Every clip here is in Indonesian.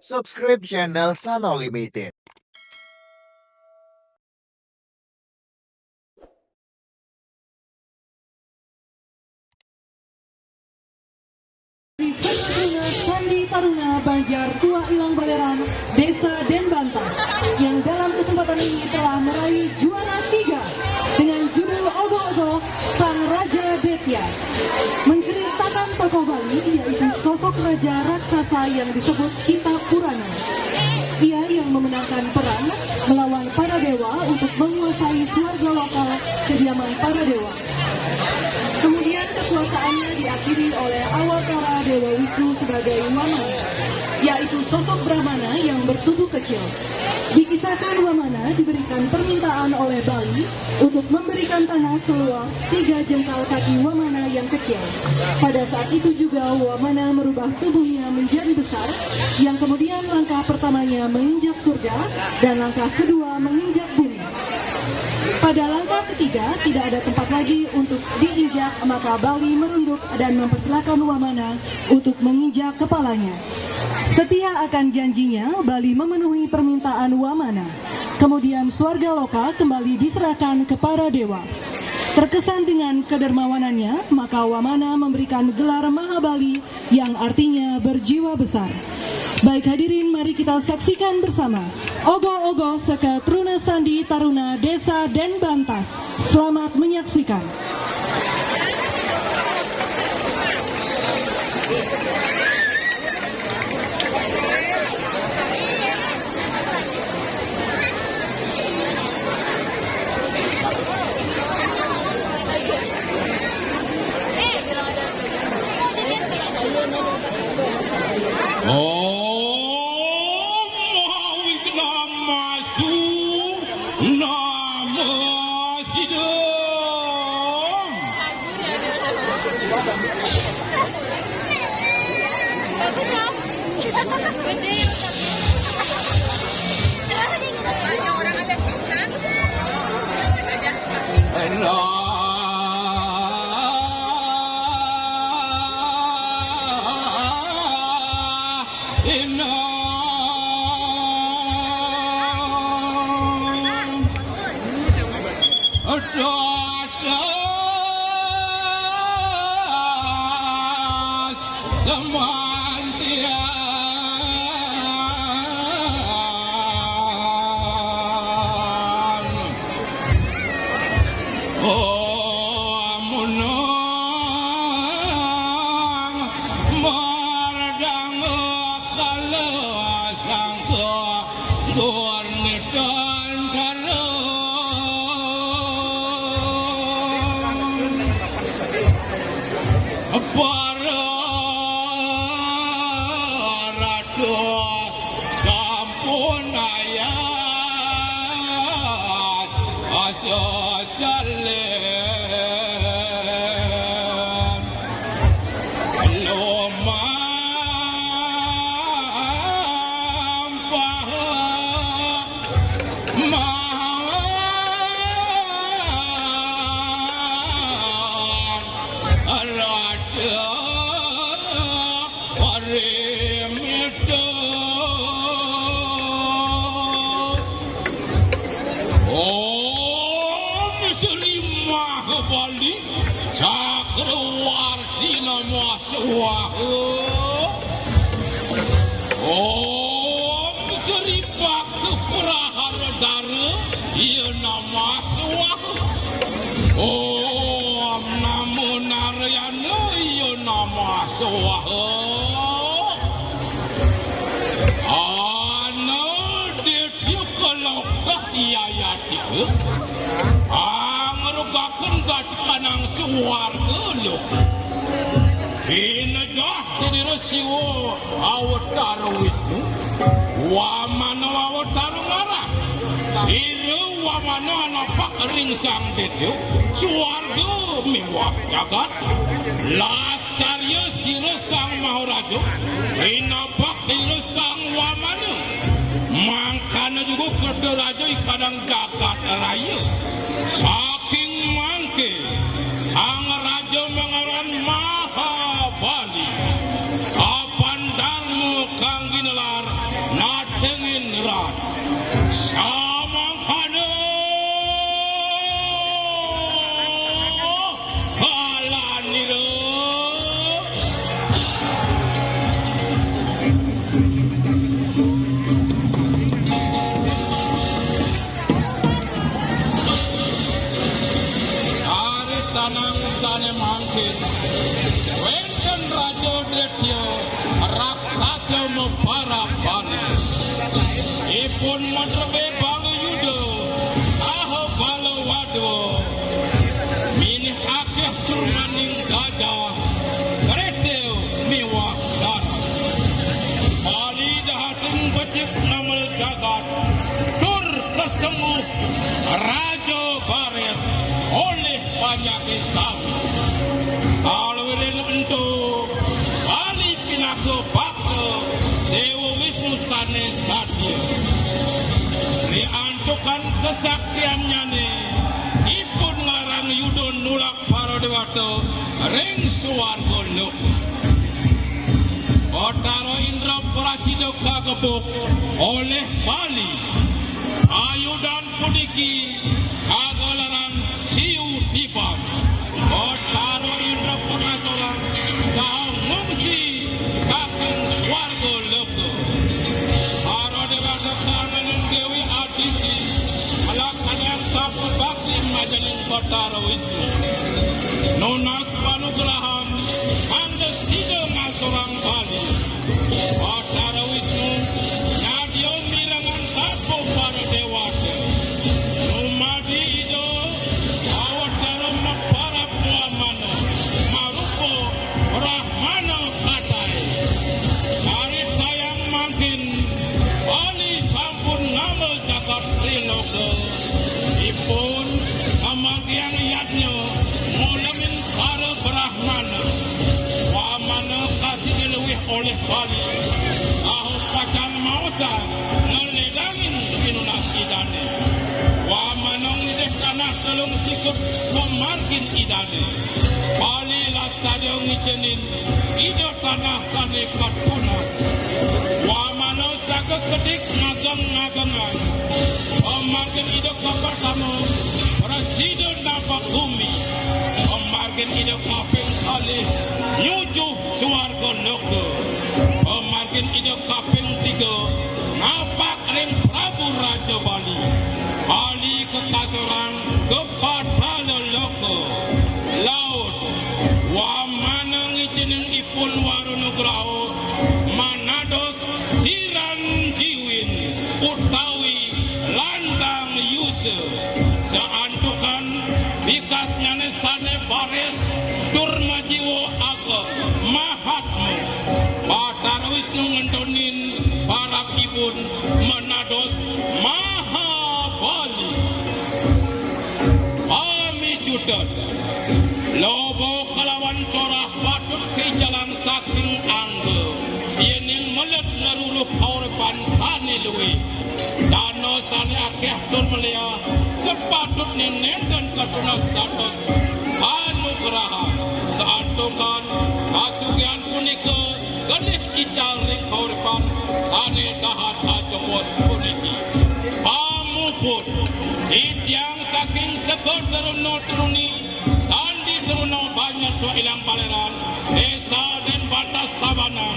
Subscribe channel Sano Limited. Sandi Taruna Banjar Tua Ilang Balerang, Desa Denbantas, yang dalam kesempatan ini telah meraih juara 3 dengan judul Ogo-Ogo Sang Raja Detya. Menceritakan tokoh Bali, yaitu sosok raja raksasa yang disebut Kita Purana. Ia yang memenangkan perang melawan para dewa untuk menguasai swarga lokal kediaman para dewa. Kemudian kekuasaannya diakhiri oleh Awatara Dewa Wisnu sebagai Wamana, yaitu sosok Brahmana yang bertubuh kecil. Dikisahkan Wamana diberikan permintaan oleh Bali untuk memberikan tanah seluas 3 jengkal kaki Wamana yang kecil. Pada saat itu juga Wamana merubah tubuhnya menjadi besar, yang kemudian langkah pertamanya menginjak surga dan langkah kedua menginjak bumi. Pada langkah ketiga tidak ada tempat lagi untuk diinjak, maka Bali merunduk dan mempersilahkan Wamana untuk menginjak kepalanya. Setia akan janjinya, Bali memenuhi permintaan Wamana. Kemudian swarga loka kembali diserahkan kepada dewa. Terkesan dengan kedermawanannya, maka Wamana memberikan gelar Mahabali yang artinya berjiwa besar. Baik hadirin, mari kita saksikan bersama Ogo-Ogo Seka Truna Sandi Taruna Desa Denbantas. Selamat menyaksikan. Awatara Wisnu, Wamana Awatara Ngara, Siru Wamana napak ring sang detyo, swarga mewah jagat, las carya siru sang Maharaja, inapak siru sang Wamana, mangkana juga kerja raja ikadang jagat raya, saking mangke sang raja mengaran Mahabali. Apan darmu kanggina nalar natengin rat samang kana halaniro ari tanang tane mangkin wenten rajo detyo raksasa meparapan ipun matrebe balu yudo aho balu wado mini akeh surmaning gajah kereteo miwak dana bali dahating becik ngamal jagat tur kesemuh rajo bares oleh banyak sami salweren ento bali pinago bakto Dewa Wisnu sane satya riantukan kesaktiannya nih ipun ngarang yudon nulak paradewato ring suwargo luk Otaro Indra Prasido kagebuk oleh Bali ayudan pudiki kagolaran siu tiban Otaro Indra Prasido sahang ngungsi saking swargo loko paradewato kangen Dewi Aditi alakanian sapul bakti majaling Otaro Wisnu Nunas panugrahan Andes Sido Masorang Bali Otaro Wisnu Nyadio mirangan tapo para dewata Numadi Ido Awataro maparap muamano Marupo Rahmano Katai Tarit sayang makin Bali sampun ngamel jagat triloko Ipun Amagiang yatnyo Mulamin para Brahmana Wamana kasih dilewih oleh Bali Aho pacang mausa Ngeledangin pinunas idane Wamanong ideh tanah telung sikut Memarkin idane Bali lastadiong ijenin Ido tanah sanekat punas Wamano sakit kedik ngageng-ngagengan Memarkin ido kapertamo Presiden nampak bumi Pemargin hidup kaping kali Nyuju suarga loko Pemargin hidup kaping 3 Ngapak ring Prabu Raja Bali Bali ke Kasorang Kepada loko Laut Wamana ngijinin ipun warunugrao Manados Siran Jiwin Utawi Landang Yusuf Seantukan bikasnya nesane bares Durmajiwo aga mahatmu Batar Wisnu ngentonin para ibun menados maha Bali Ami judat Lobo kelawan corah patut ke jalan saking angge Yening melet naruruh kaurepan sane luwe Dano sane akeh tur melia sepatutnya nenten ketunas dados anugraha saantukan kasugian punika genis ical ring kauripan sane dahat ajopos puniki pamuput itiang saking segor teruno teruni sandi teruno banyak tua ilang baleran desa dan batas tabanan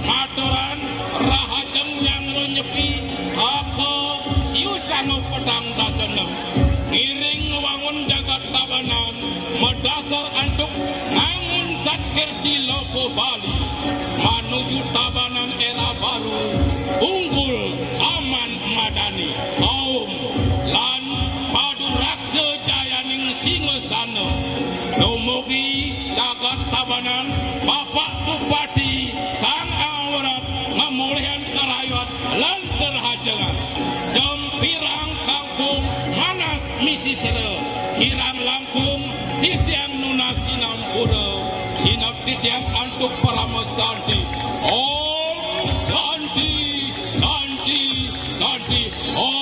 maturan rahajeng yang runyepi aku siu sangu pedang dasenem ngiring wangun jagat tabanan medasar antuk ngangun satkerji loko Bali manuju tabanan era baru unggul aman madani kaum lan padu raksa jayaning singasana dumugi jagat tabanan bapak bupati sang awrat ngamulihan karayot lan terhajangan jempirang kampung manas misi sere hirang langkung titiang nunas sinam pura sinap titiang antuk parama santi om santi santi santi om